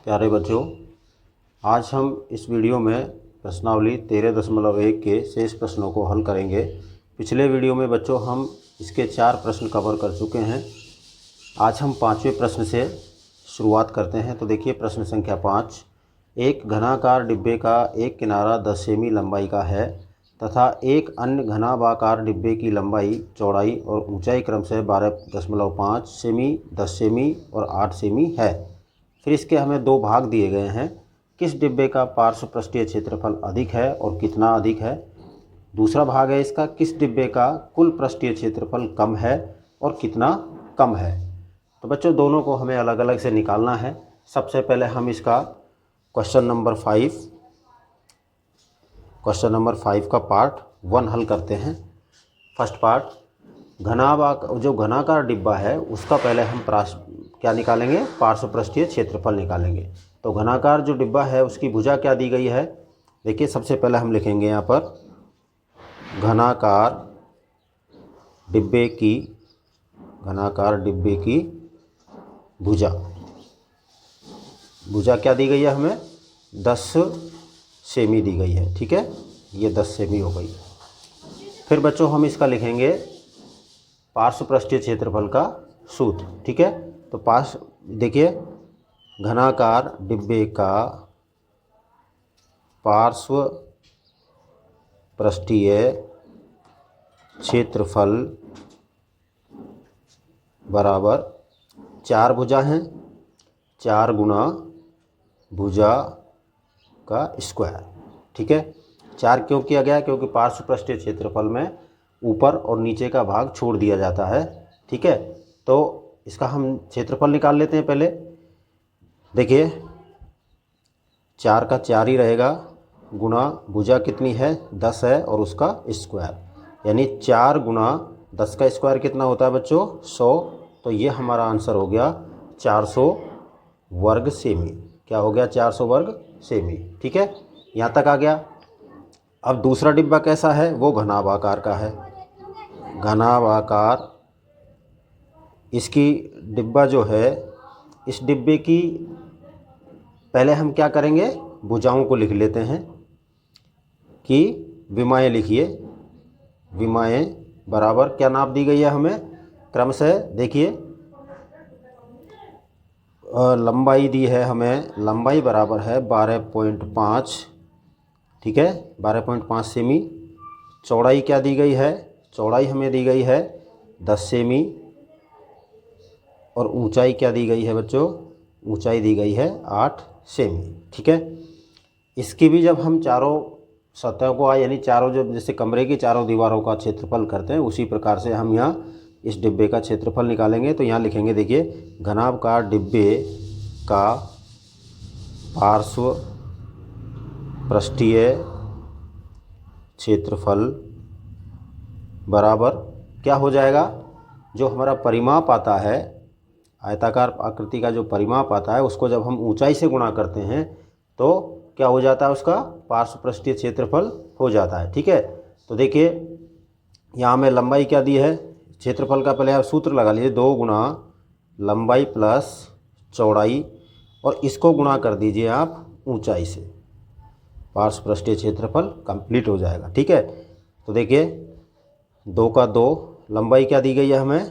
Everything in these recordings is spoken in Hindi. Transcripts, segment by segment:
प्यारे बच्चों, आज हम इस वीडियो में प्रश्नावली 13.1 के शेष प्रश्नों को हल करेंगे। पिछले वीडियो में बच्चों हम इसके 4 प्रश्न कवर कर चुके हैं। आज हम 5वें प्रश्न से शुरुआत करते हैं। तो देखिए प्रश्न संख्या 5। एक घनाकार डिब्बे का एक किनारा 10 सेमी लंबाई का है तथा एक अन्य घनाभाकार डिब्बे की लंबाई, चौड़ाई और ऊंचाई क्रमशः 12.5 सेमी, 10 सेमी और 8 सेमी है। फिर इसके हमें 2 भाग दिए गए हैं। किस डिब्बे का पार्श्व पृष्ठीय क्षेत्रफल अधिक है और कितना अधिक है। दूसरा भाग है इसका, किस डिब्बे का कुल पृष्ठीय क्षेत्रफल कम है और कितना कम है। तो बच्चों दोनों को हमें अलग अलग से निकालना है। सबसे पहले हम इसका क्वेश्चन नंबर 5 का पार्ट 1 हल करते हैं। फर्स्ट पार्ट, जो घनाकार डिब्बा है उसका पहले हम क्या निकालेंगे, पार्श्व पृष्ठीय क्षेत्रफल निकालेंगे। तो घनाकार जो डिब्बा है उसकी भुजा क्या दी गई है। देखिए सबसे पहले हम लिखेंगे यहाँ पर घनाकार डिब्बे की भुजा क्या दी गई है हमें, 10 सेमी दी गई है। ठीक है, ये 10 सेमी हो गई। फिर बच्चों हम इसका लिखेंगे पार्श्व पृष्ठीय क्षेत्रफल का सूत्र। ठीक है, तो देखिए घनाकार डिब्बे का पार्श्व पृष्ठीय क्षेत्रफल बराबर 4 भुजा हैं, 4 गुना भुजा का स्क्वायर। ठीक है, 4 क्यों किया गया, क्योंकि पार्श्व पृष्ठीय क्षेत्रफल में ऊपर और नीचे का भाग छोड़ दिया जाता है। ठीक है, तो इसका हम क्षेत्रफल निकाल लेते हैं पहले। देखिए 4 का 4 ही रहेगा, गुना भुजा कितनी है, 10 है और उसका स्क्वायर, यानी 4 गुना 10 का स्क्वायर कितना होता है बच्चों, 100। तो ये हमारा आंसर हो गया 400 वर्ग सेमी। क्या हो गया, 400 वर्ग सेमी। ठीक है, यहाँ तक आ गया। अब दूसरा डिब्बा कैसा है, वो घनाभाकार का है। घनाभाकार इसकी डिब्बा जो है, इस डिब्बे की पहले हम क्या करेंगे, भुजाओं को लिख लेते हैं कि विमाएँ लिखिए। विमाएँ बराबर क्या नाप दी गई है हमें, क्रमशः देखिए लंबाई दी है हमें, लंबाई बराबर है 12.5। ठीक है, 12.5 सेमी। चौड़ाई क्या दी गई है, चौड़ाई हमें दी गई है 10 सेमी और ऊंचाई क्या दी गई है बच्चों, ऊंचाई दी गई है 8 सेमी। ठीक है, इसकी भी जब हम चारों सतहों को यानी चारों जब जैसे कमरे की चारों दीवारों का क्षेत्रफल करते हैं, उसी प्रकार से हम यहाँ इस डिब्बे का क्षेत्रफल निकालेंगे। तो यहाँ लिखेंगे, देखिए घनाभाकार डिब्बे का पार्श्व पृष्ठीय क्षेत्रफल बराबर क्या हो जाएगा, जो हमारा परिमाप आता है, आयताकार आकृति का जो परिमाप आता है उसको जब हम ऊंचाई से गुणा करते हैं तो क्या हो जाता है, उसका पार्श्व पृष्ठीय क्षेत्रफल हो जाता है। ठीक है, तो देखिए यहाँ में लंबाई क्या दी है, क्षेत्रफल का पहले आप सूत्र लगा लीजिए, 2 गुना लंबाई प्लस चौड़ाई और इसको गुणा कर दीजिए आप ऊंचाई से, पार्श्व पृष्ठीय क्षेत्रफल कंप्लीट हो जाएगा। ठीक है, तो देखिए 2 का 2, लंबाई क्या दी गई है हमें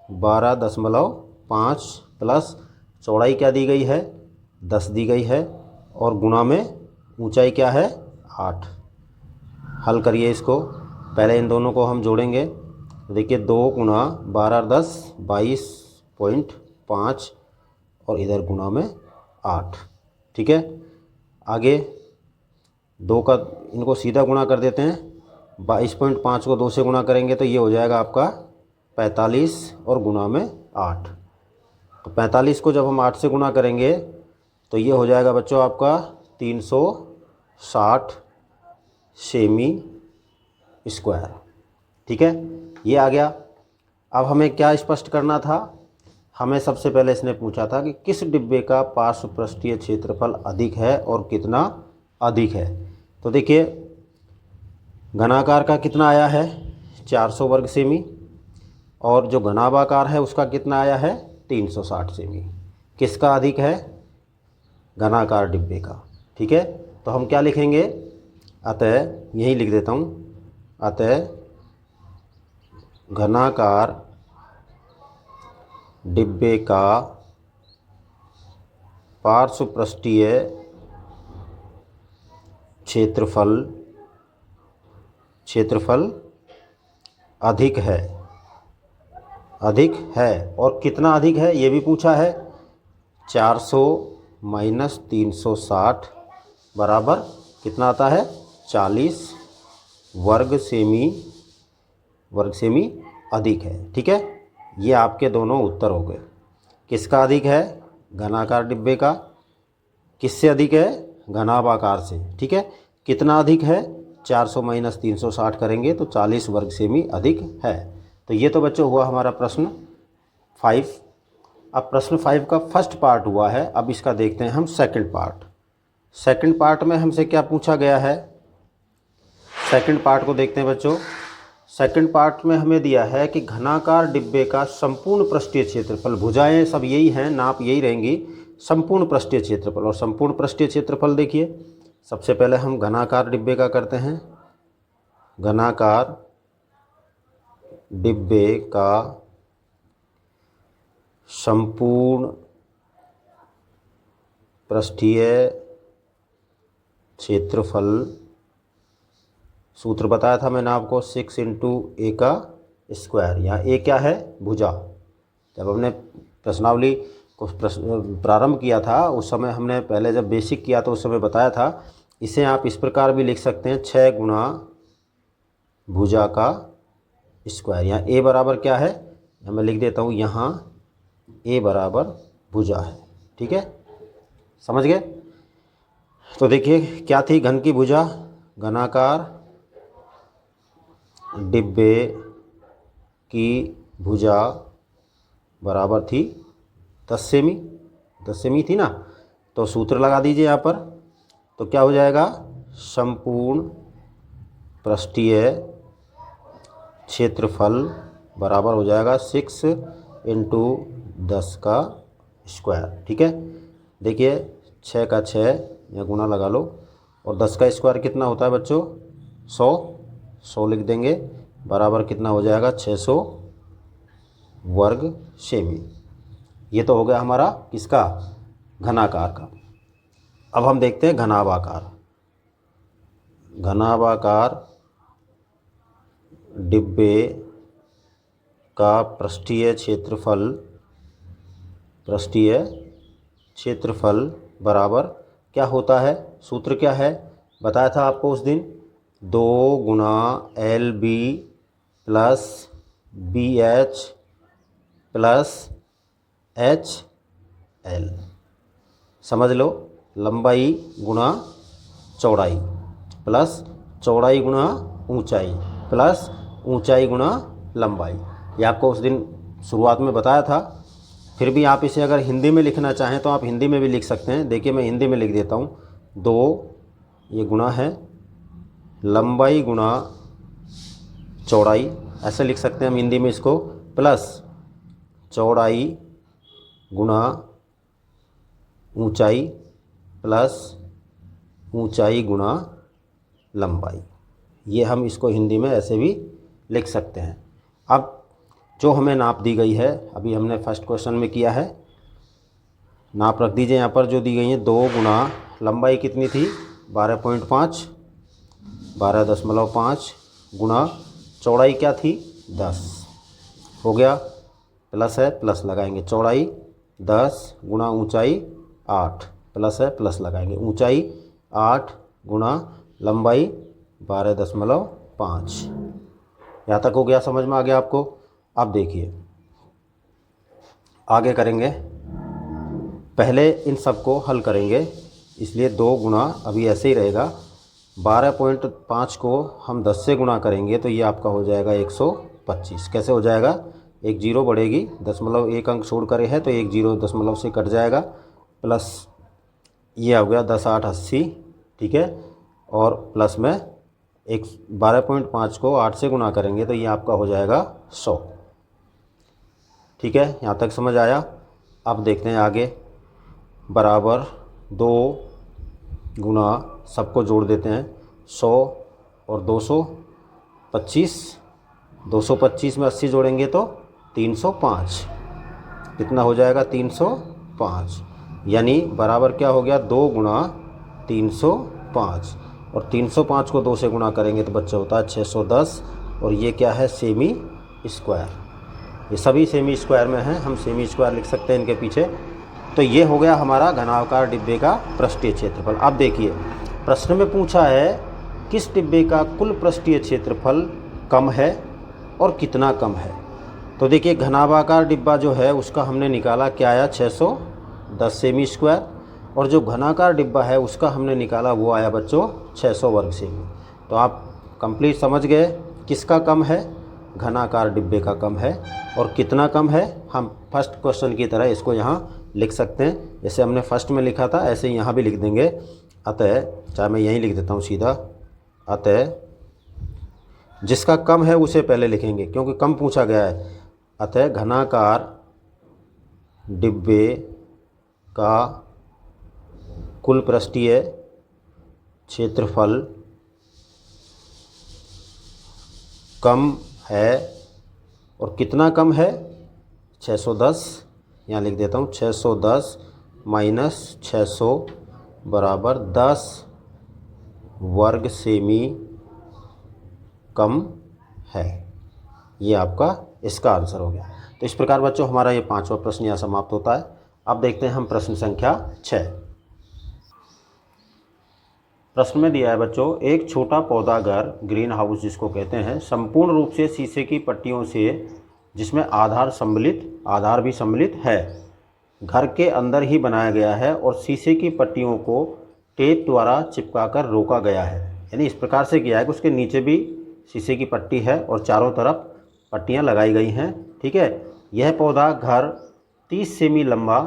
12.5 प्लस चौड़ाई क्या दी गई है 10 दी गई है और गुणा में ऊंचाई क्या है 8। हल करिए इसको, पहले इन दोनों को हम जोड़ेंगे। तो देखिए 2 गुना 12 और 10 22.5 और इधर गुणा में 8। ठीक है, आगे 2 का इनको सीधा गुणा कर देते हैं, 22.5 को 2 से गुणा करेंगे तो ये हो जाएगा आपका 45 और गुणा में 8। तो 45 को जब हम 8 से गुणा करेंगे तो ये हो जाएगा बच्चों आपका 360 सेमी स्क्वायर। ठीक है, ये आ गया। अब हमें क्या स्पष्ट करना था, हमें सबसे पहले इसने पूछा था कि किस डिब्बे का पार्श्व पृष्ठीय क्षेत्रफल अधिक है और कितना अधिक है। तो देखिए घनाकार का कितना आया है 400 वर्ग सेमी और जो घनाभाकार है उसका कितना आया है 360 सेमी। किसका अधिक है, घनाकार डिब्बे का। ठीक है, तो हम क्या लिखेंगे, अतः यही लिख देता हूँ, अतः घनाकार डिब्बे का पार्श्वपृष्ठीय क्षेत्रफल अधिक है। और कितना अधिक है ये भी पूछा है, 400 माइनस 360 बराबर कितना आता है, 40 वर्ग सेमी अधिक है। ठीक है, ये आपके दोनों उत्तर हो गए। किसका अधिक है, घनाकार डिब्बे का। किससे अधिक है, घनाभाकार से। ठीक है, कितना अधिक है, 400 माइनस 360 करेंगे तो 40 वर्ग सेमी अधिक है। तो ये तो बच्चों हुआ हमारा प्रश्न 5। अब प्रश्न 5 का फर्स्ट पार्ट हुआ है, अब इसका देखते हैं हम सेकंड पार्ट। सेकंड पार्ट में हमसे क्या पूछा गया है, सेकंड पार्ट को देखते हैं बच्चों। सेकंड पार्ट में हमें दिया है कि घनाकार डिब्बे का संपूर्ण पृष्ठीय क्षेत्रफल, भुजाएं सब यही हैं, नाप यही रहेंगी, संपूर्ण पृष्ठीय क्षेत्रफल। और संपूर्ण पृष्ठीय क्षेत्रफल देखिए, सबसे पहले हम घनाकार डिब्बे का करते हैं। घनाकार डिब्बे का संपूर्ण पृष्ठीय क्षेत्रफल, सूत्र बताया था मैंने आपको, 6 इंटू ए का स्क्वायर। यहाँ ए क्या है, भुजा। जब हमने प्रश्नावली को प्रारंभ किया था उस समय हमने पहले जब बेसिक किया तो उस समय बताया था, इसे आप इस प्रकार भी लिख सकते हैं, 6 गुना भुजा का स्क्वायर। यहाँ ए बराबर क्या है, मैं लिख देता हूँ, यहाँ ए बराबर भुजा है। ठीक है, समझ गए। तो देखिए क्या थी, घन की भुजा, घनाकार डिब्बे की भुजा बराबर थी 10 सेमी थी ना। तो सूत्र लगा दीजिए यहाँ पर, तो क्या हो जाएगा, संपूर्ण पृष्ठीय क्षेत्रफल बराबर हो जाएगा 6 इंटू 10 का स्क्वायर। ठीक है, देखिए 6 का 6 या गुना लगा लो, और 10 का स्क्वायर कितना होता है बच्चों, 100 लिख देंगे, बराबर कितना हो जाएगा, 600 वर्ग सेमी। ये तो हो गया हमारा किसका, घनाकार का। अब हम देखते हैं घनाभाकार। घनाभाकार डिब्बे का पृष्ठीय क्षेत्रफल बराबर क्या होता है, सूत्र क्या है, बताया था आपको उस दिन, 2 गुना LB plus BH plus HL। समझ लो, लंबाई गुना चौड़ाई प्लस चौड़ाई गुना ऊंचाई प्लस ऊंचाई गुना लंबाई। ये आपको उस दिन शुरुआत में बताया था। फिर भी आप इसे अगर हिंदी में लिखना चाहें तो आप हिंदी में भी लिख सकते हैं। देखिए मैं हिंदी में लिख देता हूँ, 2 ये गुना है लंबाई गुना चौड़ाई, ऐसे लिख सकते हैं हम हिंदी में इसको, प्लस चौड़ाई गुना ऊंचाई प्लस ऊंचाई गुना लंबाई। ये हम इसको हिंदी में ऐसे भी लिख सकते हैं। अब जो हमें नाप दी गई है, अभी हमने फर्स्ट क्वेश्चन में किया है, नाप रख दीजिए यहाँ पर जो दी गई है, 2 गुना लंबाई कितनी थी, 12.5 12.5 गुना चौड़ाई क्या थी, 10 हो गया, प्लस है प्लस लगाएंगे, चौड़ाई 10 गुना ऊंचाई 8 प्लस है प्लस लगाएंगे, ऊंचाई 8 गुना लंबाई 12.5। यहाँ तक हो गया, समझ में आ गया आपको। अब देखिए आगे करेंगे, पहले इन सब को हल करेंगे, इसलिए 2 गुना अभी ऐसे ही रहेगा, 12.5 को हम 10 से गुना करेंगे तो ये आपका हो जाएगा 125। कैसे हो जाएगा, एक जीरो बढ़ेगी, दशमलव एक अंक छोड़ करे है तो एक जीरो दशमलव से कट जाएगा, प्लस ये हो गया 10 8 80। ठीक है, और प्लस में 12.5 को 8 से गुना करेंगे तो ये आपका हो जाएगा 100। ठीक है, यहाँ तक समझ आया। अब देखते हैं आगे, बराबर 2 गुना सबको जोड़ देते हैं 100 और 225, 225 में 80 जोड़ेंगे तो 305, कितना हो जाएगा 305, यानी बराबर क्या हो गया 2 गुना 305, और 305 को 2 से गुना करेंगे तो बच्चा होता है 610, और ये क्या है सेमी स्क्वायर, ये सभी सेमी स्क्वायर में हैं, हम सेमी स्क्वायर लिख सकते हैं इनके पीछे। तो ये हो गया हमारा घनाकार डिब्बे का पृष्ठीय क्षेत्रफल। अब देखिए प्रश्न में पूछा है किस डिब्बे का कुल पृष्ठीय क्षेत्रफल कम है और कितना कम है। तो देखिए घनाभाकार डिब्बा जो है उसका हमने निकाला, क्या आया 610 सेमी स्क्वायर, और जो घनाकार डिब्बा है उसका हमने निकाला वो आया बच्चों 600 वर्ग सेमी। तो आप कंप्लीट समझ गए किसका कम है, घनाकार डिब्बे का कम है, और कितना कम है हम फर्स्ट क्वेश्चन की तरह इसको यहाँ लिख सकते हैं। जैसे हमने फर्स्ट में लिखा था ऐसे ही यहाँ भी लिख देंगे। अतः, चाहे मैं यहीं लिख देता हूँ सीधा, अतः जिसका कम है उसे पहले लिखेंगे क्योंकि कम पूछा गया है। अतः घनाकार डिब्बे का कुल पृष्ठीय क्षेत्रफल कम है, और कितना कम है 610, यहाँ लिख देता हूँ 610 माइनस 600 बराबर 10 वर्ग सेमी कम है। ये आपका इसका आंसर हो गया। तो इस प्रकार बच्चों हमारा ये 5वां प्रश्न यहाँ समाप्त होता है। अब देखते हैं हम प्रश्न संख्या 6। प्रश्न में दिया है बच्चों, एक छोटा पौधा घर ग्रीन हाउस जिसको कहते हैं संपूर्ण रूप से शीशे की पट्टियों से, जिसमें आधार भी सम्मिलित है, घर के अंदर ही बनाया गया है और शीशे की पट्टियों को टेप द्वारा चिपकाकर रोका गया है। यानी इस प्रकार से किया है कि उसके नीचे भी शीशे की पट्टी है और चारों तरफ पट्टियां लगाई गई हैं। ठीक है, यह पौधा घर 30 सेमी लंबा,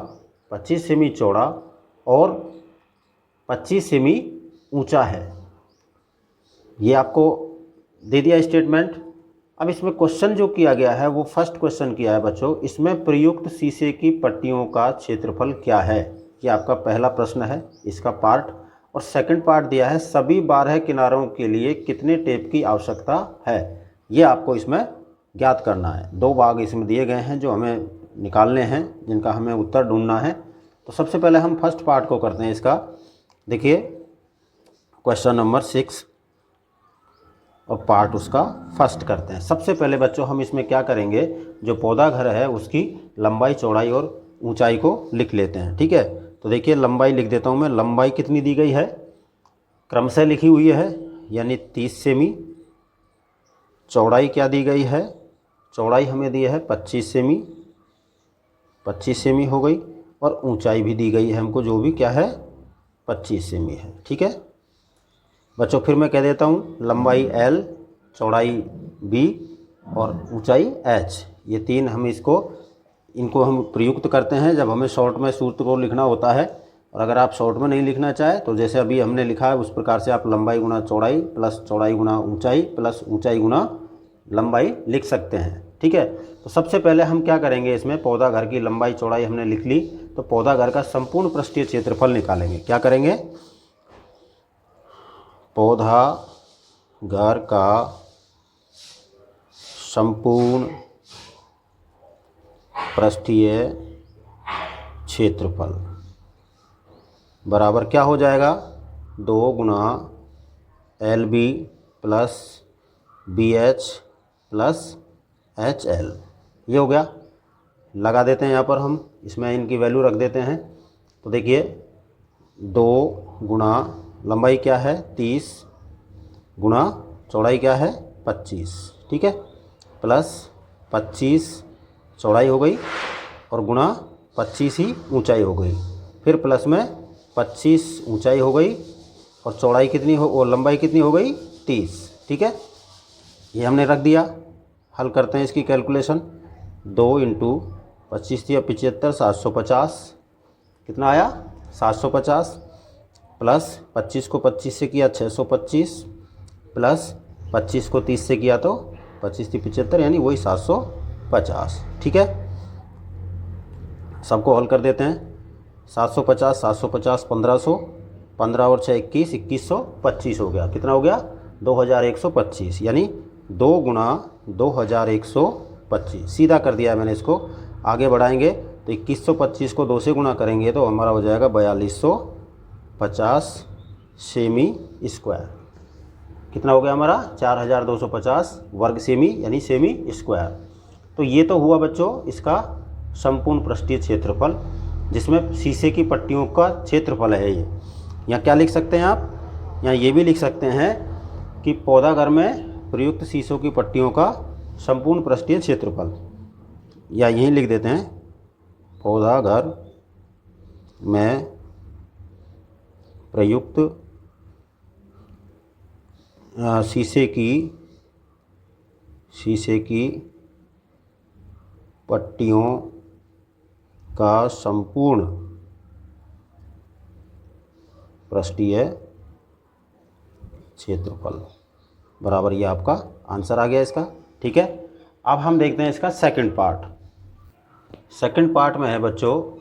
25 सेमी चौड़ा और 25 सेमी ऊंचा है। ये आपको दे दिया स्टेटमेंट। अब इसमें क्वेश्चन जो किया गया है वो फर्स्ट क्वेश्चन किया है बच्चों, इसमें प्रयुक्त शीशे की पट्टियों का क्षेत्रफल क्या है। ये आपका पहला प्रश्न है इसका पार्ट। और सेकंड पार्ट दिया है सभी 12 किनारों के लिए कितने टेप की आवश्यकता है। ये आपको इसमें ज्ञात करना है। 2 भाग इसमें दिए गए हैं जो हमें निकालने हैं, जिनका हमें उत्तर ढूंढना है। तो सबसे पहले हम फर्स्ट पार्ट को करते हैं इसका। देखिए क्वेश्चन नंबर 6 और पार्ट उसका फर्स्ट करते हैं। सबसे पहले बच्चों हम इसमें क्या करेंगे, जो पौधा घर है उसकी लंबाई, चौड़ाई और ऊंचाई को लिख लेते हैं। ठीक है, तो देखिए लंबाई लिख देता हूँ मैं। लंबाई कितनी दी गई है, क्रमशः लिखी हुई है, यानी 30 सेमी। चौड़ाई क्या दी गई है, चौड़ाई हमें दी है 25 सेमी, 25 सेमी हो गई। और ऊंचाई भी दी गई है हमको, जो भी क्या है 25 सेमी है। ठीक है बच्चों, फिर मैं कह देता हूँ लंबाई L, चौड़ाई B और ऊंचाई H। ये 3 हम इनको हम प्रयुक्त करते हैं जब हमें शॉर्ट में सूत्र को लिखना होता है। और अगर आप शॉर्ट में नहीं लिखना चाहे तो जैसे अभी हमने लिखा है उस प्रकार से आप लंबाई गुना चौड़ाई प्लस चौड़ाई गुना ऊंचाई प्लस ऊंचाई गुना लंबाई लिख सकते हैं। ठीक है, तो सबसे पहले हम क्या करेंगे, इसमें पौधा घर की लंबाई चौड़ाई हमने लिख ली, तो पौधा घर का संपूर्ण पृष्ठीय क्षेत्रफल निकालेंगे। क्या करेंगे, पौधा घर का संपूर्ण पृष्ठीय क्षेत्रफल बराबर क्या हो जाएगा, 2 गुना LB plus BH plus HL। ये हो गया। लगा देते हैं यहाँ पर हम, इसमें इनकी वैल्यू रख देते हैं। तो देखिए 2 गुना लंबाई क्या है 30 गुना चौड़ाई क्या है 25। ठीक है, प्लस 25 चौड़ाई हो गई और गुना 25 ही ऊंचाई हो गई। फिर प्लस में 25 ऊंचाई हो गई और चौड़ाई कितनी हो और लंबाई कितनी हो गई 30। ठीक है, ये हमने रख दिया। हल करते हैं इसकी कैलकुलेशन। 2 इंटू 25 दिया 75, 750 कितना आया 750, प्लस 25 को 25 से किया 625, प्लस 25 को 30 से किया तो 25 थी 75, यानी वही 750। ठीक है, सबको हल कर देते हैं। 750, 750, 1500, 15 और 6 21, 2125 हो गया। कितना हो गया? 2125, यानी 2 गुणा 2125 सीधा कर दिया है मैंने इसको। आगे बढ़ाएंगे तो 2125 को 2 से गुणा करेंगे तो हमारा हो जाएगा 4250 सेमी स्क्वायर। कितना हो गया हमारा? 4250 वर्ग सेमी, यानी सेमी स्क्वायर। तो ये तो हुआ बच्चों इसका संपूर्ण पृष्ठीय क्षेत्रफल, जिसमें शीशे की पट्टियों का क्षेत्रफल है ये। यहाँ क्या लिख सकते हैं आप? यहाँ ये भी लिख सकते हैं कि पौधाघर में प्रयुक्त शीशों की पट्टियों का संपूर्ण पृष्ठीय क्षेत्रफल, या यहीं लिख देते हैं पौधाघर में प्रयुक्त शीशे की पट्टियों का संपूर्ण पृष्ठीय क्षेत्रफल बराबर, ये आपका आंसर आ गया इसका। ठीक है, अब हम देखते हैं इसका सेकंड पार्ट। सेकंड पार्ट में है बच्चों,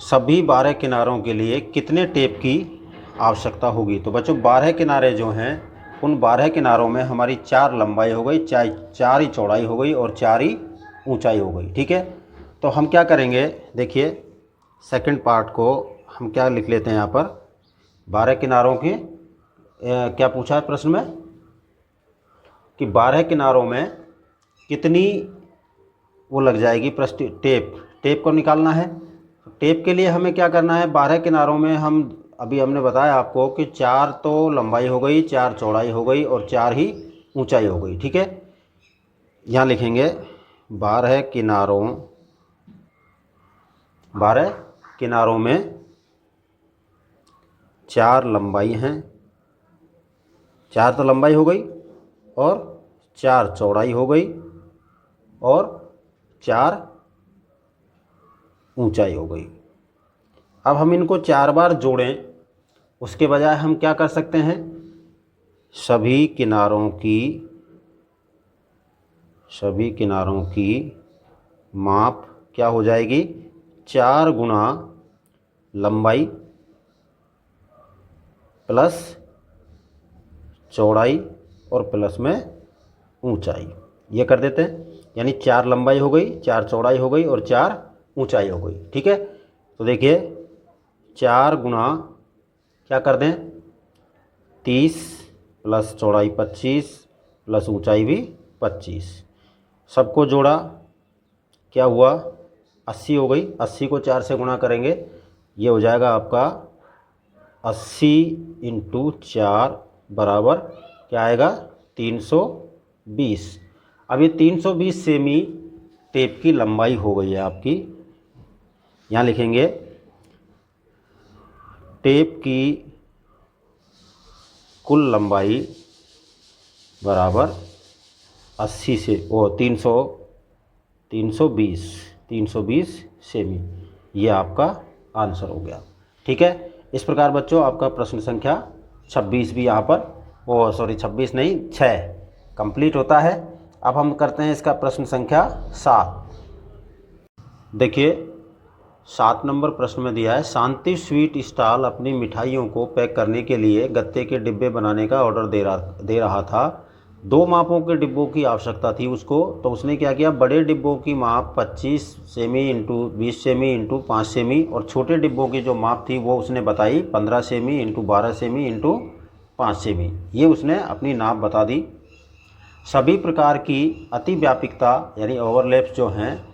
सभी 12 किनारों के लिए कितने टेप की आवश्यकता होगी। तो बच्चों 12 किनारे जो हैं उन 12 किनारों में हमारी 4 लंबाई हो गई, 4 ही चौड़ाई हो गई और 4 ही ऊंचाई हो गई। ठीक है, तो हम क्या करेंगे, देखिए सेकंड पार्ट को हम क्या लिख लेते हैं यहाँ पर। 12 किनारों के क्या पूछा है प्रश्न में कि 12 किनारों में कितनी वो लग जाएगी पृष्ठ टेप को निकालना है। टेप के लिए हमें क्या करना है, 12 किनारों में हम अभी हमने बताया आपको कि 4 तो लंबाई हो गई, 4 चौड़ाई हो गई और 4 ही ऊंचाई हो गई। ठीक है, यहाँ लिखेंगे 12 किनारों में 4 लंबाई हैं, 4 तो लंबाई हो गई और 4 चौड़ाई हो गई और 4 ऊंचाई हो गई। अब हम इनको 4 बार जोड़ें, उसके बजाय हम क्या कर सकते हैं, सभी किनारों की माप क्या हो जाएगी, 4 गुणा लंबाई प्लस चौड़ाई और प्लस में ऊंचाई, ये कर देते हैं। यानी 4 लंबाई हो गई, 4 चौड़ाई हो गई और 4 ऊंचाई हो गई। ठीक है, तो देखिए 4 गुणा क्या कर दें 30 प्लस चौड़ाई 25 प्लस ऊंचाई भी 25, सबको जोड़ा क्या हुआ 80 हो गई। 80 को 4 से गुणा करेंगे, ये हो जाएगा आपका 80 × 4 बराबर क्या आएगा 320। अब ये 320 सेमी टेप की लंबाई हो गई है आपकी। यहाँ लिखेंगे टेप की कुल लंबाई बराबर 80 से 320 सेमी, ये आपका आंसर हो गया। ठीक है, इस प्रकार बच्चों आपका प्रश्न संख्या 26 भी यहाँ पर 26 नहीं 6 कंप्लीट होता है। अब हम करते हैं इसका प्रश्न संख्या 7। देखिए 7 नंबर प्रश्न में दिया है, शांति स्वीट स्टॉल अपनी मिठाइयों को पैक करने के लिए गत्ते के डिब्बे बनाने का ऑर्डर दे रहा था। 2 मापों के डिब्बों की आवश्यकता थी उसको, तो उसने क्या किया, बड़े डिब्बों की माप 25 सेमी × 20 सेमी × 5 सेमी और छोटे डिब्बों की जो माप थी वो उसने बताई 15 सेमी × 12 सेमी × 5 सेमी, ये उसने अपनी नाप बता दी। सभी प्रकार की अतिव्यापकता यानी ओवरलैप्स जो हैं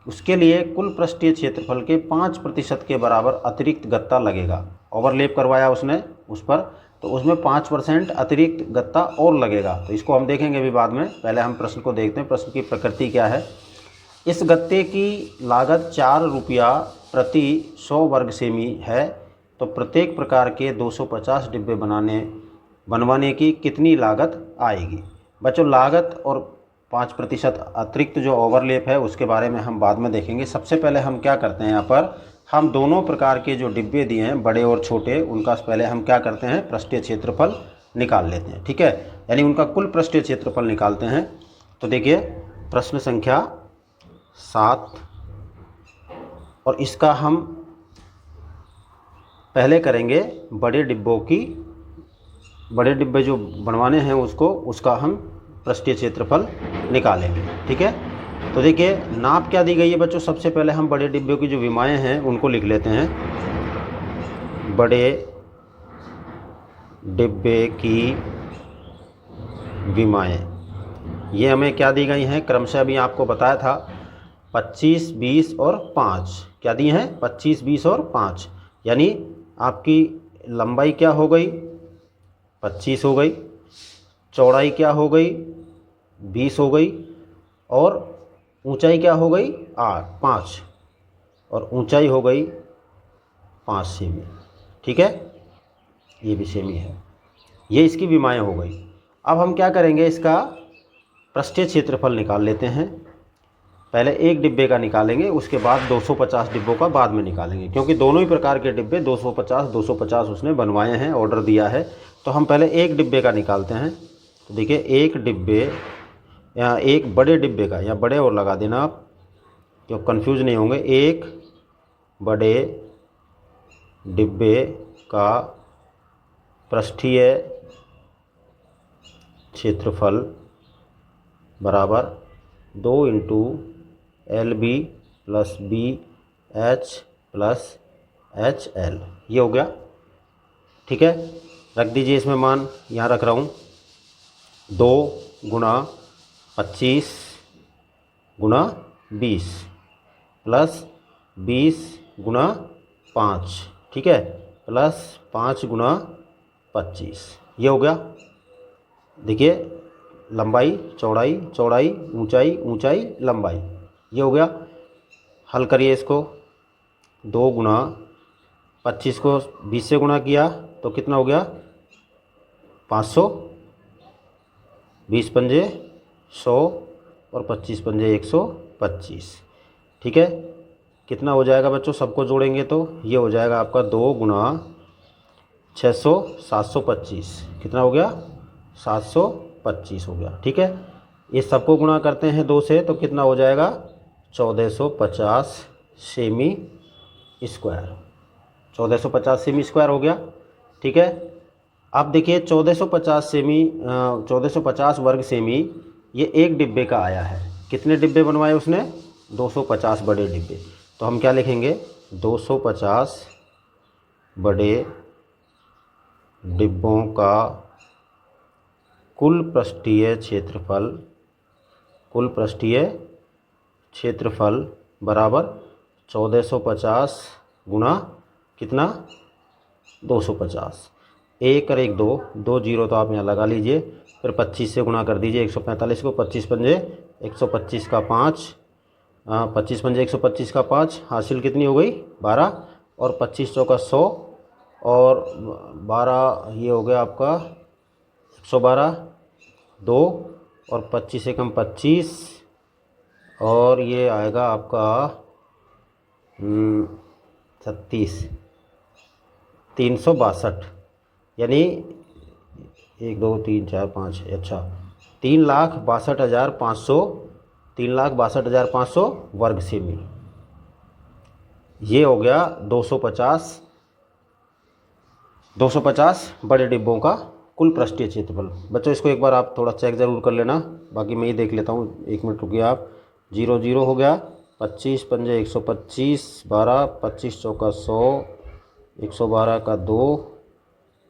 उसके लिए कुल पृष्ठीय क्षेत्रफल के 5% के बराबर अतिरिक्त गत्ता लगेगा। ओवरलैप करवाया उसने उस पर, तो उसमें 5% अतिरिक्त गत्ता और लगेगा। तो इसको हम देखेंगे अभी बाद में, पहले हम प्रश्न को देखते हैं, प्रश्न की प्रकृति क्या है। इस गत्ते की लागत 4 रुपया प्रति 100 वर्ग सेमी है, तो प्रत्येक प्रकार के 250 डिब्बे बनवाने की कितनी लागत आएगी। बच्चों लागत और 5% अतिरिक्त जो ओवरलैप है उसके बारे में हम बाद में देखेंगे। सबसे पहले हम क्या करते हैं, यहाँ पर हम दोनों प्रकार के जो डिब्बे दिए हैं बड़े और छोटे, उनका पहले हम क्या करते हैं पृष्ठीय क्षेत्रफल निकाल लेते हैं। ठीक है, यानी उनका कुल पृष्ठीय क्षेत्रफल निकालते हैं। तो देखिए प्रश्न संख्या 7 और इसका हम पहले करेंगे बड़े डिब्बे जो बनवाने हैं उसका हम पृष्ठीय क्षेत्रफल निकालेंगे। ठीक है, तो देखिए नाप क्या दी गई है बच्चों। सबसे पहले हम बड़े डिब्बे की जो विमाएँ हैं उनको लिख लेते हैं। बड़े डिब्बे की विमाएँ ये हमें क्या दी गई हैं, क्रमशः अभी आपको बताया था 25, 20 और 5। क्या दी हैं, 25, 20 और 5। यानी आपकी लंबाई क्या हो गई, 25 हो गई, चौड़ाई क्या हो गई, 20 हो गई, और ऊंचाई क्या हो गई, 5, और ऊंचाई हो गई 5 सेमी। ठीक है, ये भी सेमी है। ये इसकी विमाएँ हो गई। अब हम क्या करेंगे, इसका पृष्ठीय क्षेत्रफल निकाल लेते हैं। पहले एक डिब्बे का निकालेंगे, उसके बाद 250 डिब्बों का बाद में निकालेंगे, क्योंकि दोनों ही प्रकार के डिब्बे 250 उसने बनवाए हैं, ऑर्डर दिया है। तो हम पहले एक डिब्बे का निकालते हैं। तो देखिए एक डिब्बे या एक बड़े डिब्बे का, या बड़े और लगा देना आप, क्यों कंफ्यूज नहीं होंगे। एक बड़े डिब्बे का पृष्ठीय क्षेत्रफल बराबर 2 × LB + BH + HL। ये हो गया। ठीक है, रख दीजिए इसमें मान, यहाँ रख रहा हूँ 2 × 25 × 20 + 20 × 5। ठीक है, + 5 × 25। ये हो गया। देखिए लंबाई चौड़ाई चौड़ाई ऊंचाई ऊंचाई लंबाई, ये हो गया। हल करिए इसको। 2 × 25 को 20 से गुणा किया तो कितना हो गया, 500, 20 पंजे 100 और 25 पंजे 125। ठीक है, कितना हो जाएगा बच्चों, सबको जोड़ेंगे तो ये हो जाएगा आपका 2 × 600 725। कितना हो गया, 725 हो गया। ठीक है, इस सबको गुणा करते हैं 2 से तो कितना हो जाएगा, 1450 सेमी स्क्वायर। 1450 सेमी स्क्वायर हो गया। ठीक है, अब देखिए 1450 वर्ग सेमी ये एक डिब्बे का आया है। कितने डिब्बे बनवाए उसने, 250 बड़े डिब्बे। तो हम क्या लिखेंगे, 250 बड़े डिब्बों का कुल पृष्ठीय क्षेत्रफल बराबर 1450 गुणा कितना, 250। 1 और 1 2, 2 जीरो तो आप यहाँ लगा लीजिए, फिर 25 से गुणा कर दीजिए 145 को। 25 पंजे 125 का 5, 25 पंजे 125 का 5, हासिल कितनी हो गई, 12, और 25 चौका 100, और 12 ये हो गया आपका 112, 2 और 25 से कम 25, और ये आएगा आपका 36, 362। यानी 1 2 3 4 5, अच्छा 3,62,500 वर्ग सेमी। ये हो गया 250 बड़े डिब्बों का कुल पृष्ठीय क्षेत्रफल। बच्चों इसको एक बार आप थोड़ा चेक ज़रूर कर लेना, बाकी मैं ही देख लेता हूँ। 1 मिनट रुकिए आप। 0 0 हो गया, 25 पंजे 125, 12, 25 चौका 100, 112 का 2,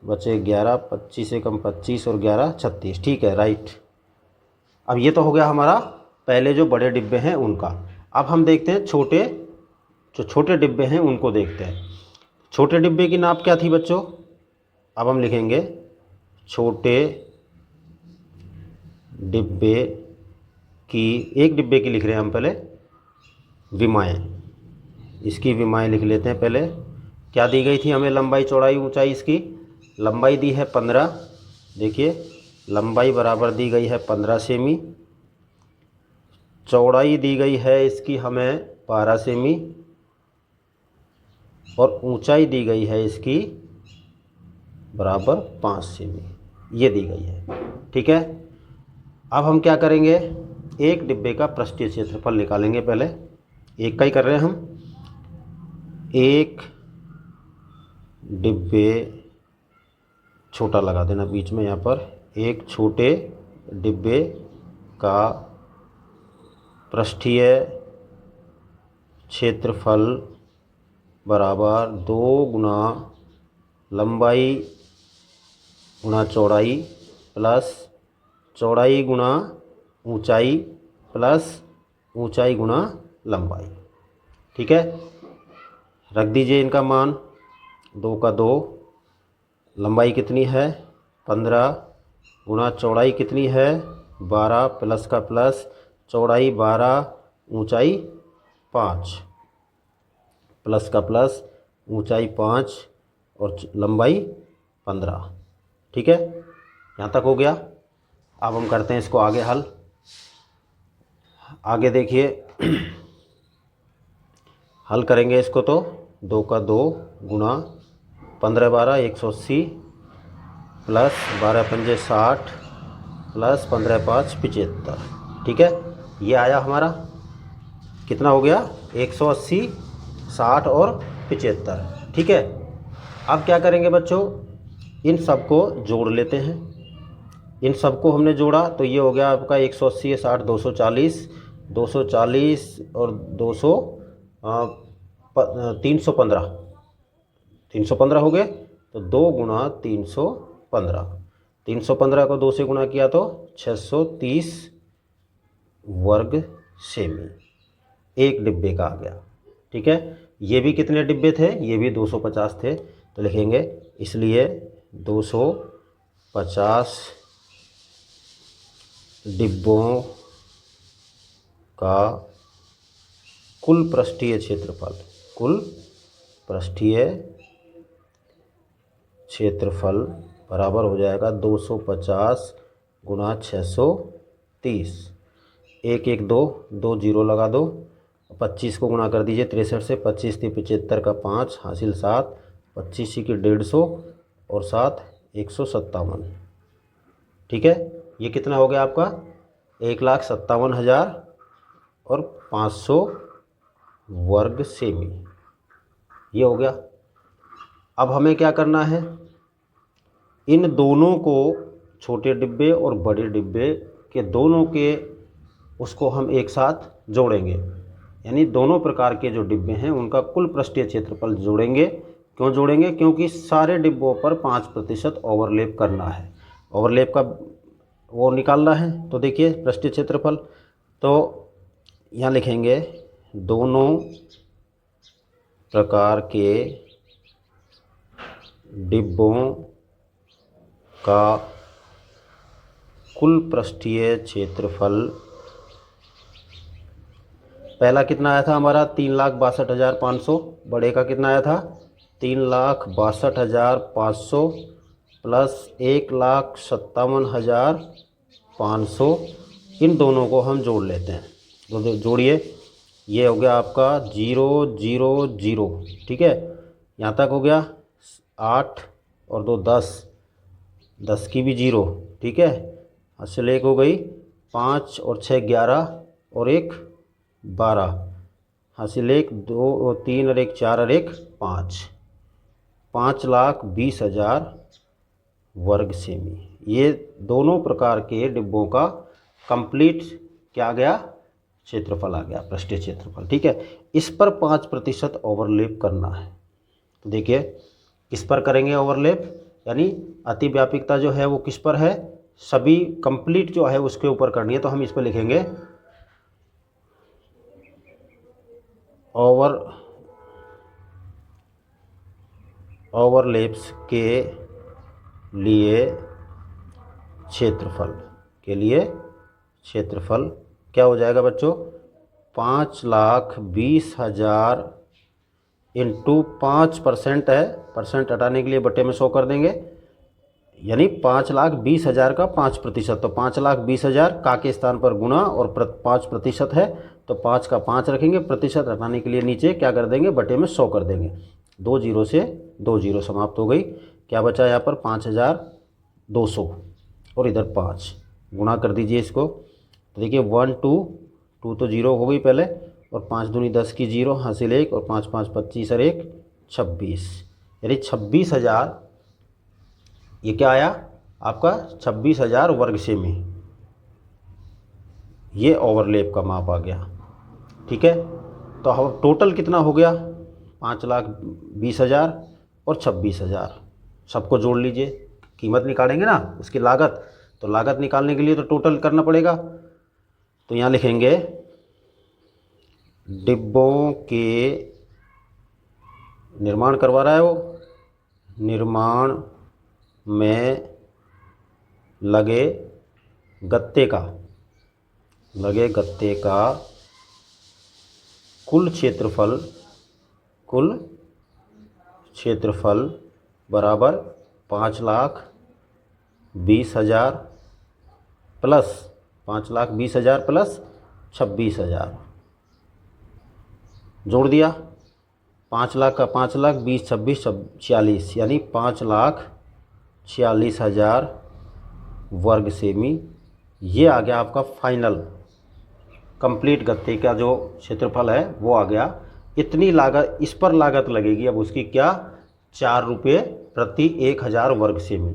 बचे 11, 25 से कम 25 और 11 36। ठीक है, राइट। अब ये तो हो गया हमारा पहले जो बड़े डिब्बे हैं उनका। अब हम देखते हैं छोटे डिब्बे हैं उनको देखते हैं। छोटे डिब्बे की नाप क्या थी बच्चों, अब हम लिखेंगे छोटे डिब्बे की, एक डिब्बे की लिख रहे हैं हम पहले विमाएँ। इसकी विमाएँ लिख लेते हैं पहले। क्या दी गई थी हमें, लंबाई चौड़ाई ऊंचाई। इसकी लंबाई दी है 15, देखिए लंबाई बराबर दी गई है 15 सेमी। चौड़ाई दी गई है इसकी हमें 12 सेमी, और ऊंचाई दी गई है इसकी बराबर 5 सेमी, ये दी गई है। ठीक है, अब हम क्या करेंगे, एक डिब्बे का पृष्ठीय क्षेत्रफल निकालेंगे। पहले एक का ही कर रहे हैं हम। एक डिब्बे, छोटा लगा देना बीच में यहाँ पर, एक छोटे डिब्बे का पृष्ठीय क्षेत्रफल बराबर 2 गुना लंबाई गुना चौड़ाई प्लस चौड़ाई गुना ऊंचाई प्लस ऊंचाई गुना लंबाई। ठीक है, रख दीजिए इनका मान। 2 का 2, लंबाई कितनी है 15 गुना चौड़ाई कितनी है 12 प्लस का प्लस, चौड़ाई 12 ऊंचाई 5 प्लस का प्लस, ऊंचाई 5 और लंबाई 15। ठीक है, यहाँ तक हो गया। अब हम करते हैं इसको आगे हल। आगे देखिए हल करेंगे इसको तो 2 का 2 गुना 15 12 180 प्लस 12 पंजे 60 प्लस 15 5 75। ठीक है, ये आया हमारा कितना हो गया 180 60 और 75। ठीक है, अब क्या करेंगे बच्चों, इन सबको जोड़ लेते हैं। इन सबको हमने जोड़ा तो ये हो गया आपका 180 60 240 240 और 200 315 315 हो गए। तो 2 गुना 315, 315 को 2 से गुणा किया तो 630 वर्ग सेमी एक डिब्बे का आ गया। ठीक है, ये भी कितने डिब्बे थे, ये भी 250 थे, तो लिखेंगे इसलिए 250 डिब्बों का कुल पृष्ठीय क्षेत्रफल, कुल पृष्ठीय क्षेत्रफल बराबर हो जाएगा 250 गुना 630। 1 1 2 2 जीरो लगा दो, 25 को गुणा कर दीजिए 63 से, 25 थी 75 का 5 हासिल 7, 25 की 150 और 7 157। ठीक है, ये कितना हो गया आपका 1,57,000 और 500 वर्ग सेमी, ये हो गया। अब हमें क्या करना है, इन दोनों को छोटे डिब्बे और बड़े डिब्बे के दोनों के उसको हम एक साथ जोड़ेंगे, यानी दोनों प्रकार के जो डिब्बे हैं उनका कुल पृष्ठीय क्षेत्रफल जोड़ेंगे। क्यों जोड़ेंगे, क्योंकि सारे डिब्बों पर 5% ओवरलैप करना है, ओवरलैप का वो निकालना है। तो देखिए पृष्ठीय क्षेत्रफल, तो यहाँ लिखेंगे दोनों प्रकार के डिब्बों का कुल पृष्ठीय क्षेत्रफल, पहला कितना आया था हमारा 3,62,500, बड़े का कितना आया था 3,62,500 प्लस 1,57,500, इन दोनों को हम जोड़ लेते हैं। तो जोड़िए, ये हो गया आपका 0 0 0। ठीक है, यहाँ तक हो गया 8 और 2 10, 10 की भी 0। ठीक है, हासिल 1 हो गई, 5 और 6 11 और 1 12, हासिल 1 2 3 और 1 4 और 1 5, 5,20,000 वर्ग सेमी। ये दोनों प्रकार के डिब्बों का कंप्लीट क्या आ गया, क्षेत्रफल आ गया, पृष्ठीय क्षेत्रफल। ठीक है, इस पर 5% ओवरलैप करना है। तो देखिए किस पर करेंगे ओवरलैप, यानी अतिव्यापकता जो है वो किस पर है, सभी कंप्लीट जो है उसके ऊपर करनी है। तो हम इस पर लिखेंगे ओवरलैप्स के लिए क्षेत्रफल, के लिए क्षेत्रफल क्या हो जाएगा बच्चों, 5,20,000 इंटू 5% है, परसेंट हटाने के लिए बटे में 100 कर देंगे, यानी 5,20,000 का 5%। तो 5,20,000 का के स्थान पर गुना और 5% है, तो 5 का 5 रखेंगे, प्रतिशत हटाने के लिए नीचे क्या कर देंगे, बटे में 100 कर देंगे। 2 जीरो से 2 जीरो समाप्त हो गई, क्या बचा यहाँ पर 5,200 और इधर 5 गुणा कर दीजिए इसको। तो देखिए 1 2 2 तो 0 हो गई पहले, और 5 दूनी 10 की 0 हासिल 1 और 5 5 25 और 1 26, यानी 26,000, ये क्या आया आपका 26,000 वर्ग सेमी, ये ओवरलैप का माप आ गया। ठीक है, तो अब टोटल कितना हो गया 5,20,000 और 26,000, सबको जोड़ लीजिए, कीमत निकालेंगे ना उसकी लागत, तो लागत निकालने के लिए तो टोटल करना पड़ेगा। तो यहाँ लिखेंगे डिब्बों के निर्माण करवा रहा है वो, निर्माण में लगे गत्ते का कुल क्षेत्रफल बराबर 5,20,000 प्लस 26,000 जोड़ दिया। 5 लाख का 5 लाख, 20, 26, 46, यानी 5,46,000 वर्ग सेमी। ये आ गया आपका फाइनल कंप्लीट गत्ते का जो क्षेत्रफल है वो आ गया। इतनी लागत, इस पर लागत लगेगी अब उसकी क्या, 4 रुपये प्रति 1,000 वर्ग सेमी।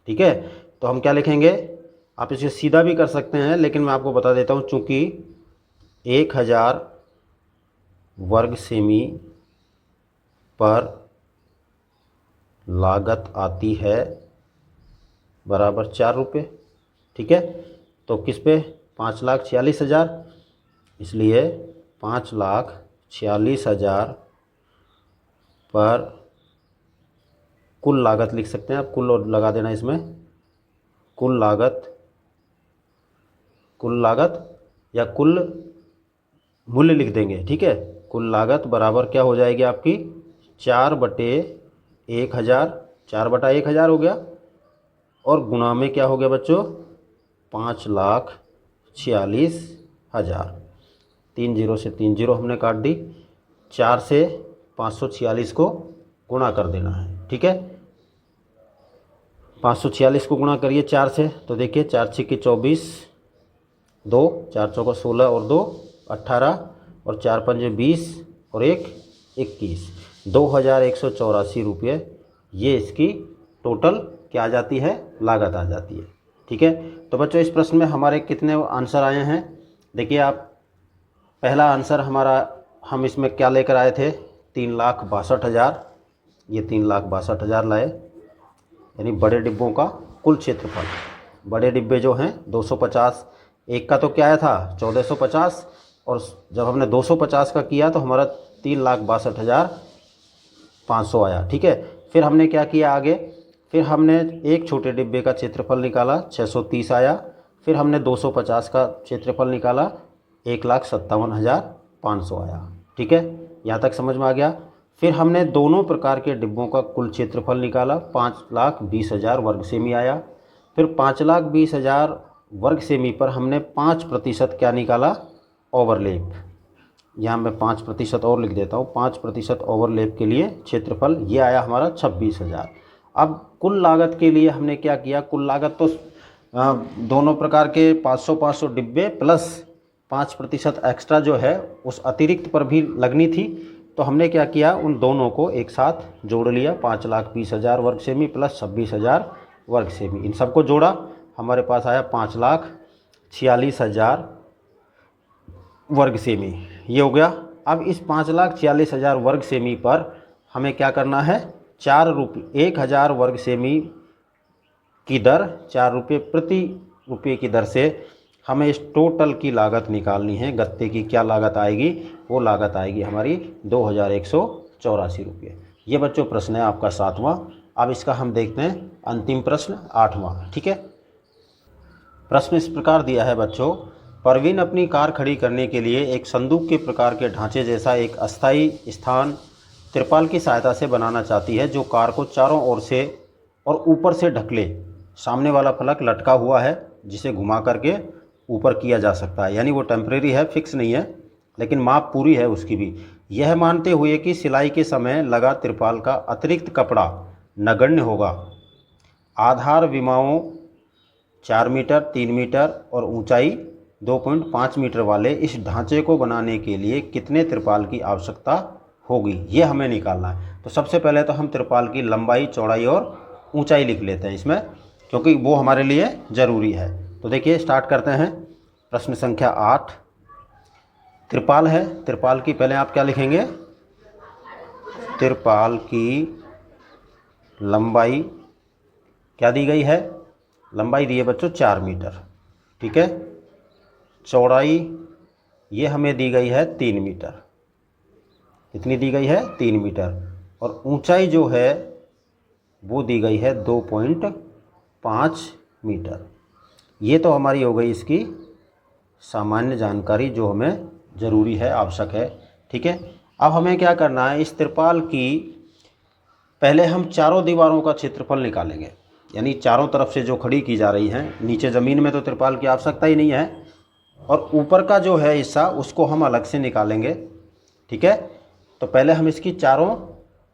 ठीक है, तो हम क्या लिखेंगे, आप इसे सीधा भी कर सकते हैं, लेकिन मैं आपको बता देता हूँ, चूँकि 1,000 वर्ग सेमी पर लागत आती है बराबर 4 रुपये। ठीक है, तो किस पे 5,46,000, इसलिए 5,46,000 पर कुल लागत लिख सकते हैं आप, कुल लगा देना इसमें, कुल लागत या कुल मूल्य लिख देंगे। ठीक है, कुल लागत बराबर क्या हो जाएगी आपकी 4/1000, 4/1000 हो गया, और गुणा में क्या हो गया बच्चों 5,46,000। 3 0 से 3 0 हमने काट दी, 4 से 546 को गुणा कर देना है। ठीक है, 546 को गुणा करिए 4 से, तो देखिए 4 6 24, 2 4 चौका 16 और 2 18, और 4 पंजे 20 और 1 21, 2,184 रुपये ये इसकी टोटल क्या आ जाती है, लागत आ जाती है। ठीक है, तो बच्चों इस प्रश्न में हमारे कितने आंसर आए हैं, देखिए आप, पहला आंसर हमारा, हम इसमें क्या लेकर आए थे 3,62,000, ये 3,62,000 लाए, यानी बड़े डिब्बों का कुल क्षेत्रफल। बड़े डिब्बे जो हैं 250, एक का तो क्या आया था 1,450, और जब हमने 250 का किया तो हमारा 3,62,500 आया। ठीक है, फिर हमने क्या किया आगे, फिर हमने एक छोटे डिब्बे का क्षेत्रफल निकाला 630 आया, फिर हमने 250 का क्षेत्रफल निकाला 1,57,500 आया। ठीक है, यहाँ तक समझ में आ गया। फिर हमने दोनों प्रकार के डिब्बों का कुल क्षेत्रफल निकाला 5,20,000 वर्ग सेमी आया। फिर 5,20,000 वर्ग सेमी पर हमने 5% क्या निकाला, ओवरलैप। यहाँ मैं 5% और लिख देता हूँ, 5% ओवरलैप के लिए क्षेत्रफल ये आया हमारा 26,000। अब कुल लागत के लिए हमने क्या किया, कुल लागत तो दोनों प्रकार के 500-500 डिब्बे प्लस 5% एक्स्ट्रा जो है उस अतिरिक्त पर भी लगनी थी, तो हमने क्या किया, उन दोनों को एक साथ जोड़ लिया, 5,20,000 वर्ग सेमी प्लस 26,000 वर्ग सेमी, इन सबको जोड़ा, हमारे पास आया 5,46,000 वर्ग सेमी, ये हो गया। अब इस 5,46,000 वर्ग सेमी पर हमें क्या करना है, 4 रुपये 1,000 वर्ग सेमी की दर, 4 रुपये प्रति रुपये की दर से हमें इस टोटल की लागत निकालनी है। गत्ते की क्या लागत आएगी, वो लागत आएगी हमारी 2,184 रुपये। ये बच्चों प्रश्न है आपका 7वां। अब इसका हम देखते हैं अंतिम प्रश्न 8वां। ठीक है, प्रश्न इस प्रकार दिया है बच्चों, परवीन अपनी कार खड़ी करने के लिए एक संदूक के प्रकार के ढांचे जैसा एक अस्थायी स्थान तिरपाल की सहायता से बनाना चाहती है, जो कार को चारों ओर से और ऊपर से ढक ले। सामने वाला फलक लटका हुआ है जिसे घुमा करके ऊपर किया जा सकता है, यानी वो टेम्परेरी है, फिक्स नहीं है, लेकिन माप पूरी है उसकी भी। यह मानते हुए कि सिलाई के समय लगा तिरपाल का अतिरिक्त कपड़ा नगण्य होगा। आधार विमाओं 4 मीटर, 3 मीटर और ऊंचाई 2.5 मीटर वाले इस ढांचे को बनाने के लिए कितने तिरपाल की आवश्यकता होगी, ये हमें निकालना है। तो सबसे पहले तो हम तिरपाल की लंबाई, चौड़ाई और ऊंचाई लिख लेते हैं इसमें, क्योंकि वो हमारे लिए ज़रूरी है। तो देखिए स्टार्ट करते हैं। प्रश्न संख्या 8, तिरपाल है। तिरपाल की पहले आप क्या लिखेंगे, तिरपाल की लंबाई क्या दी गई है, लंबाई दी है बच्चों 4 मीटर, ठीक है। चौड़ाई ये हमें दी गई है 3 मीटर, कितनी दी गई है, 3 मीटर। और ऊंचाई जो है वो दी गई है 2.5 मीटर। ये तो हमारी हो गई इसकी सामान्य जानकारी जो हमें ज़रूरी है, आवश्यक है, ठीक है। अब हमें क्या करना है, इस तिरपाल की पहले हम चारों दीवारों का क्षेत्रफल निकालेंगे, यानी चारों तरफ से जो खड़ी की जा रही हैं। नीचे ज़मीन में तो तिरपाल की आवश्यकता ही नहीं है, और ऊपर का जो है हिस्सा उसको हम अलग से निकालेंगे, ठीक है। तो पहले हम इसकी चारों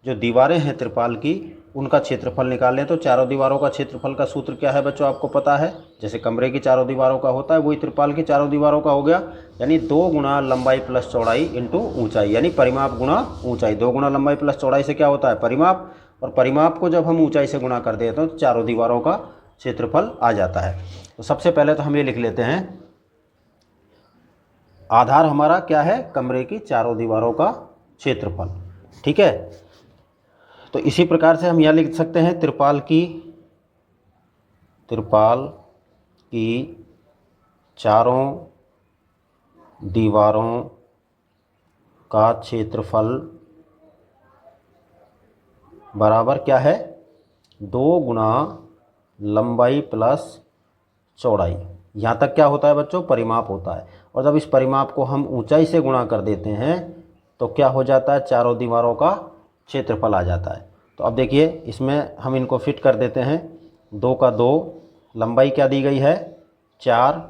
जो दीवारें हैं तिरपाल की, उनका क्षेत्रफल निकाल लें। तो चारों दीवारों का क्षेत्रफल का सूत्र क्या है बच्चों, आपको पता है। जैसे कमरे की चारों दीवारों का होता है, वही तिरपाल की चारों दीवारों का हो गया, यानी 2 गुना लंबाई प्लस चौड़ाई इंटू ऊंचाई, यानी परिमाप गुणा ऊंचाई। 2 गुना लंबाई प्लस चौड़ाई से क्या होता है, परिमाप, और परिमाप को जब हम ऊंचाई से गुणा कर देते हैं तो चारों दीवारों का क्षेत्रफल आ जाता है। तो सबसे पहले तो हम ये लिख लेते हैं, आधार हमारा क्या है, कमरे की चारों दीवारों का क्षेत्रफल, ठीक है। तो इसी प्रकार से हम यह लिख सकते हैं, तिरपाल की चारों दीवारों का क्षेत्रफल बराबर क्या है, 2 गुना लंबाई प्लस चौड़ाई। यहाँ तक क्या होता है बच्चों, परिमाप होता है। और जब इस परिमाप को हम ऊंचाई से गुणा कर देते हैं तो क्या हो जाता है, चारों दीवारों का क्षेत्रफल आ जाता है। तो अब देखिए इसमें हम इनको फिट कर देते हैं। 2 का 2, लंबाई क्या दी गई है 4,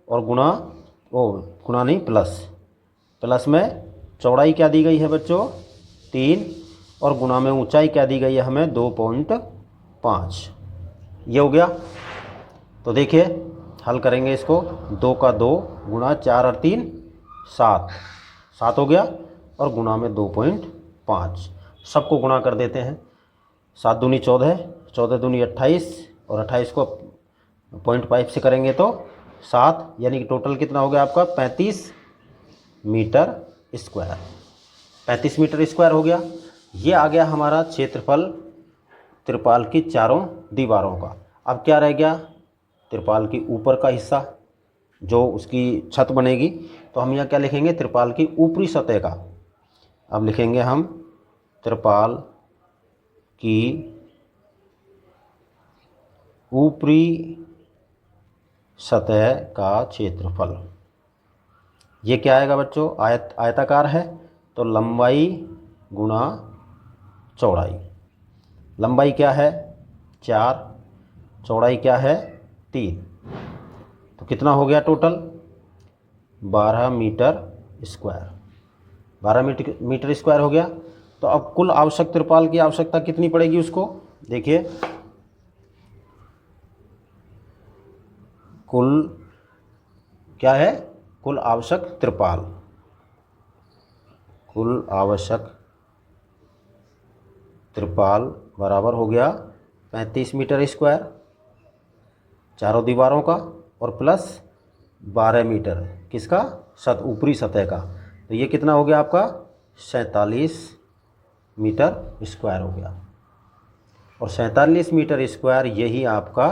और गुणा नहीं प्लस में चौड़ाई क्या दी गई है बच्चों 3, और गुणा में ऊंचाई क्या दी गई है हमें 2.5। ये हो गया। तो देखिए हल करेंगे इसको, 2 का 2 गुणा 4 और 3 7 हो गया, और गुणा में 2.5, सबको गुणा कर देते हैं। 7 दूनी 14, 14 दूनी 28, और 28 को 0.5 से करेंगे तो 7, यानी कि टोटल कितना हो गया आपका 35 मीटर स्क्वायर। 35 मीटर स्क्वायर हो गया। ये आ गया हमारा क्षेत्रफल तिरपाल की चारों दीवारों का। अब क्या रह गया, तिरपाल की ऊपर का हिस्सा जो उसकी छत बनेगी। तो हम यहाँ क्या लिखेंगे, तिरपाल की ऊपरी सतह का। अब लिखेंगे हम तिरपाल की ऊपरी सतह का क्षेत्रफल। ये क्या आएगा बच्चों, आयताकार है, तो लंबाई गुणा चौड़ाई। लंबाई क्या है 4, चौड़ाई क्या है 3, तो कितना हो गया total 12 metre square. 12 metre square हो गया। तो अब कुल आवश्यक तिरपाल की आवश्यकता कितनी पड़ेगी उसको देखिए, कुल क्या है, कुल आवश्यक तिरपाल बराबर हो गया 35 मीटर स्क्वायर चारों दीवारों का, और प्लस 12 मीटर किसका, ऊपरी सतह का। तो ये कितना हो गया आपका 47 मीटर स्क्वायर हो गया। और 47 मीटर स्क्वायर यही आपका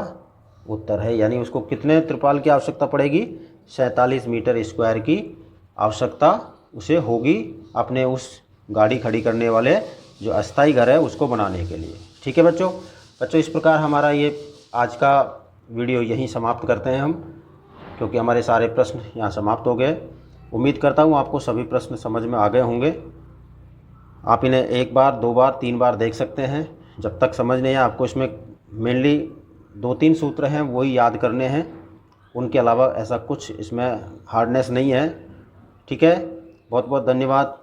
उत्तर है, यानी उसको कितने तिरपाल की आवश्यकता पड़ेगी, 47 मीटर स्क्वायर की आवश्यकता उसे होगी अपने उस गाड़ी खड़ी करने वाले जो अस्थाई घर है उसको बनाने के लिए। ठीक है बच्चों, इस प्रकार हमारा ये आज का वीडियो यहीं समाप्त करते हैं हम, क्योंकि हमारे सारे प्रश्न यहाँ समाप्त हो गए। उम्मीद करता हूँ आपको सभी प्रश्न समझ में आ गए होंगे। आप इन्हें 1 बार 2 बार 3 बार देख सकते हैं। जब तक समझ नहीं आए आपको इसमें मेनली 2-3 सूत्र हैं वही याद करने हैं, उनके अलावा ऐसा कुछ इसमें हार्डनेस नहीं है। ठीक है, बहुत बहुत धन्यवाद।